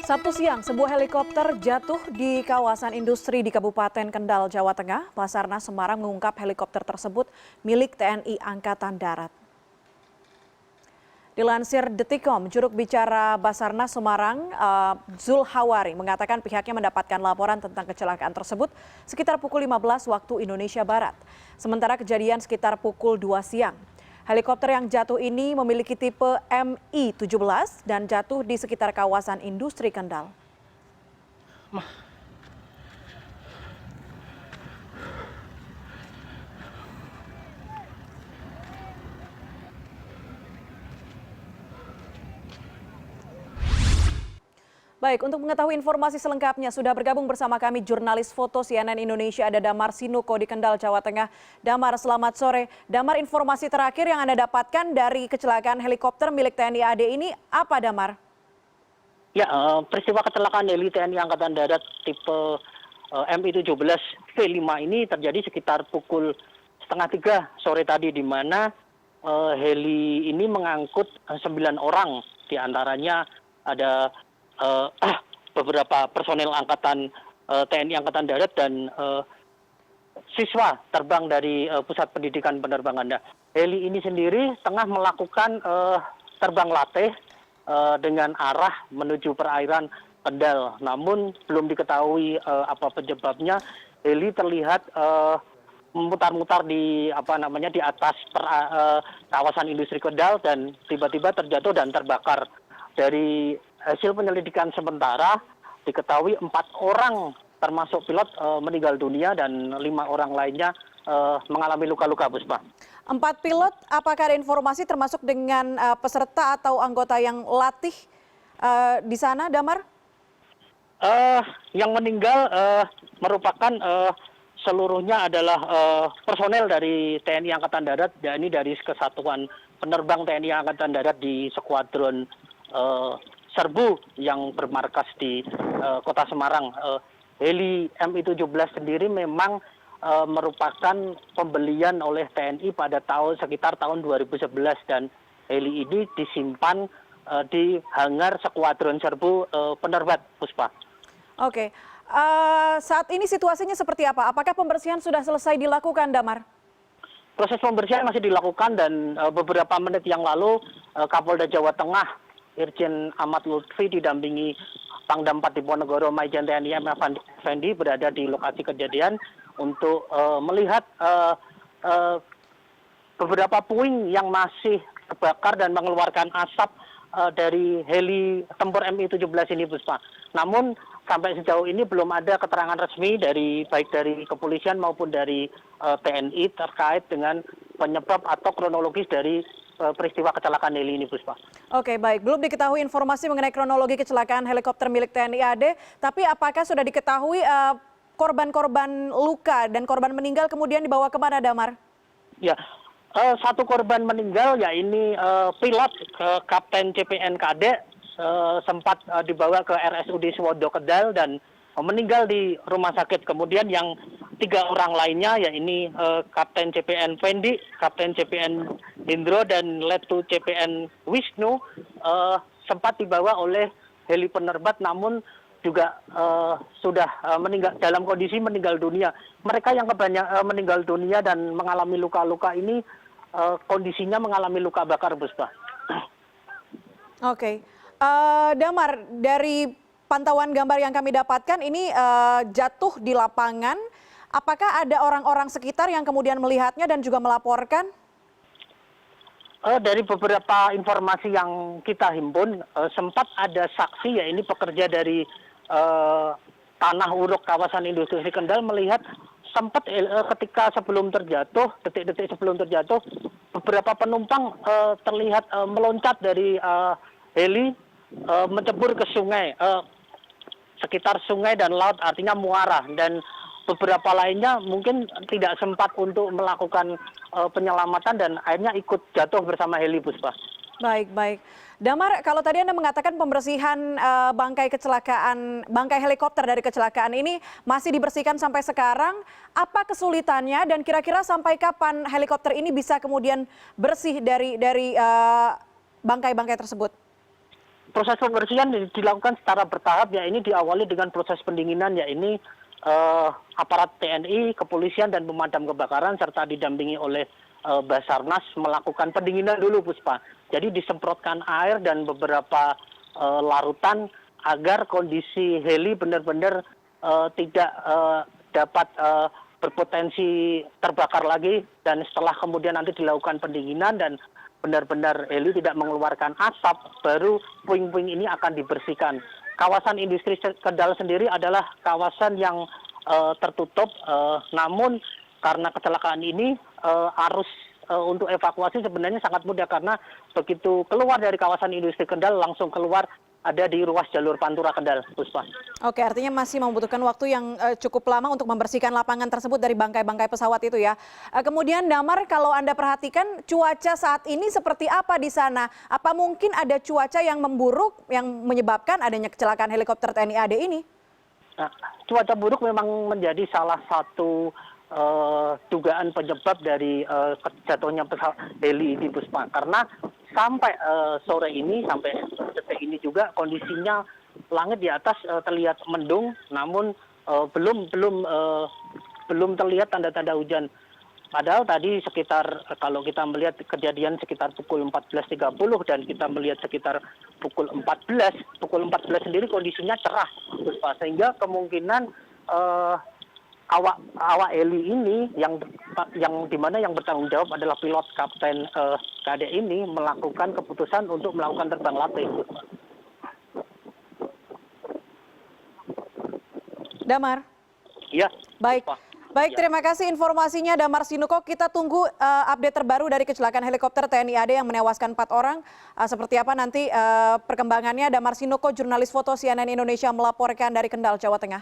Sabtu siang, sebuah helikopter jatuh di kawasan industri di Kabupaten Kendal, Jawa Tengah. Basarnas Semarang mengungkap helikopter tersebut milik TNI Angkatan Darat. Dilansir Detikcom, juruk bicara Basarnas Semarang, Zul Hawari, mengatakan pihaknya mendapatkan laporan tentang kecelakaan tersebut sekitar pukul 15 waktu Indonesia Barat. Sementara kejadian sekitar pukul 2 siang. Helikopter yang jatuh ini memiliki tipe Mi-17 dan jatuh di sekitar kawasan industri Kendal. Baik, untuk mengetahui informasi selengkapnya sudah bergabung bersama kami jurnalis foto CNN Indonesia ada Damar Sinuko di Kendal, Jawa Tengah. Damar, selamat sore. Damar, informasi terakhir yang Anda dapatkan dari kecelakaan helikopter milik TNI AD ini apa, Damar? Ya, peristiwa kecelakaan heli TNI Angkatan Darat tipe Mi-17 V5 ini terjadi sekitar pukul 2:30 sore tadi, di mana heli ini mengangkut 9 orang, diantaranya ada beberapa personel TNI Angkatan Darat dan siswa terbang dari Pusat Pendidikan Penerbangan. Nah, heli ini sendiri tengah melakukan terbang latih dengan arah menuju perairan Kendal. Namun belum diketahui apa penyebabnya. Heli terlihat memutar-mutar di atas kawasan industri Kendal dan tiba-tiba terjatuh dan terbakar. Dari hasil penyelidikan sementara diketahui 4 orang termasuk pilot meninggal dunia dan 5 orang lainnya mengalami luka-luka, Puspa. 4 pilot, apakah ada informasi termasuk dengan peserta atau anggota yang latih di sana, Damar? Yang meninggal merupakan seluruhnya adalah personel dari TNI Angkatan Darat, yakni dari Kesatuan Penerbang TNI Angkatan Darat di Skuadron Serbu yang bermarkas di Kota Semarang. Heli Mi-17 sendiri memang merupakan pembelian oleh TNI pada sekitar tahun 2011 dan heli ini disimpan di hangar Skuadron Serbu Penerbat, Puspa. Oke, saat ini situasinya seperti apa? Apakah pembersihan sudah selesai dilakukan, Damar? Proses pembersihan masih dilakukan dan beberapa menit yang lalu Kapolda Jawa Tengah Irjen Ahmad Lutfi didampingi Pangdam 4 Diponegoro Maijen TNI M. Effendi berada di lokasi kejadian untuk melihat beberapa puing yang masih terbakar dan mengeluarkan asap dari heli tempur Mi-17 ini, Puspa. Namun sampai sejauh ini belum ada keterangan resmi baik dari kepolisian maupun dari TNI terkait dengan penyebab atau kronologis dari peristiwa kecelakaan heli ini, Puspa. Oke, baik. Belum diketahui informasi mengenai kronologi kecelakaan helikopter milik TNI AD, tapi apakah sudah diketahui korban-korban luka dan korban meninggal kemudian dibawa kemana, Damar? Ya, satu korban meninggal, ya ini pilot Kapten CPN KD sempat dibawa ke RSUD Suwodo Kendal dan meninggal di rumah sakit. Kemudian yang 3 orang lainnya, ya ini Kapten CPN Fendi, Kapten CPN Indro dan Letu CPN Wisnu sempat dibawa oleh heli penerbat, namun juga sudah meninggal dalam kondisi meninggal dunia. Mereka yang meninggal dunia dan mengalami luka-luka ini kondisinya mengalami luka bakar, Puspa. Oke, Damar, dari pantauan gambar yang kami dapatkan ini jatuh di lapangan. Apakah ada orang-orang sekitar yang kemudian melihatnya dan juga melaporkan? Dari beberapa informasi yang kita himpun, sempat ada saksi, ya ini pekerja dari Tanah Uruk kawasan industri Kendal, melihat sempat ketika sebelum terjatuh, detik-detik sebelum terjatuh, beberapa penumpang terlihat meloncat dari heli mencebur ke sungai, sekitar sungai dan laut, artinya muara, dan beberapa lainnya mungkin tidak sempat untuk melakukan penyelamatan dan akhirnya ikut jatuh bersama heli, Puspa. Baik, baik. Damar, kalau tadi Anda mengatakan pembersihan bangkai helikopter dari kecelakaan ini masih dibersihkan sampai sekarang, apa kesulitannya dan kira-kira sampai kapan helikopter ini bisa kemudian bersih dari bangkai-bangkai tersebut? proses pembersihan dilakukan secara bertahap, ya ini diawali dengan proses pendinginan, ya ini aparat TNI, kepolisian dan pemadam kebakaran serta didampingi oleh Basarnas melakukan pendinginan dulu, Puspa. Jadi disemprotkan air dan beberapa larutan agar kondisi heli benar-benar tidak dapat berpotensi terbakar lagi, dan setelah kemudian nanti dilakukan pendinginan dan benar-benar heli tidak mengeluarkan asap, baru puing-puing ini akan dibersihkan. Kawasan industri Kendal sendiri adalah kawasan yang tertutup, namun karena kecelakaan ini arus untuk evakuasi sebenarnya sangat mudah, karena begitu keluar dari kawasan industri Kendal langsung keluar ada di ruas jalur Pantura Kendal, Puspa. Oke, artinya masih membutuhkan waktu yang cukup lama untuk membersihkan lapangan tersebut dari bangkai-bangkai pesawat itu ya. Kemudian Damar, kalau Anda perhatikan cuaca saat ini seperti apa di sana? Apa mungkin ada cuaca yang memburuk yang menyebabkan adanya kecelakaan helikopter TNI AD ini? Nah, cuaca buruk memang menjadi salah satu dugaan penyebab dari jatuhnya pesawat heli ini, Puspa. Karena sampai sore ini, sampai detik ini juga kondisinya langit di atas terlihat mendung, namun belum terlihat tanda-tanda hujan. Padahal tadi sekitar, kalau kita melihat kejadian sekitar pukul 14.30 dan kita melihat sekitar pukul 14 sendiri kondisinya cerah, Puspa. Sehingga kemungkinan awak heli ini yang dimana yang bertanggung jawab adalah pilot Kapten KD ini melakukan keputusan untuk melakukan terbang latih. Damar. Ya. Baik. Baik, terima kasih informasinya Damar Sinuko. Kita tunggu update terbaru dari kecelakaan helikopter TNI AD yang menewaskan 4 orang. Seperti apa nanti perkembangannya. Damar Sinuko, jurnalis foto CNN Indonesia melaporkan dari Kendal, Jawa Tengah.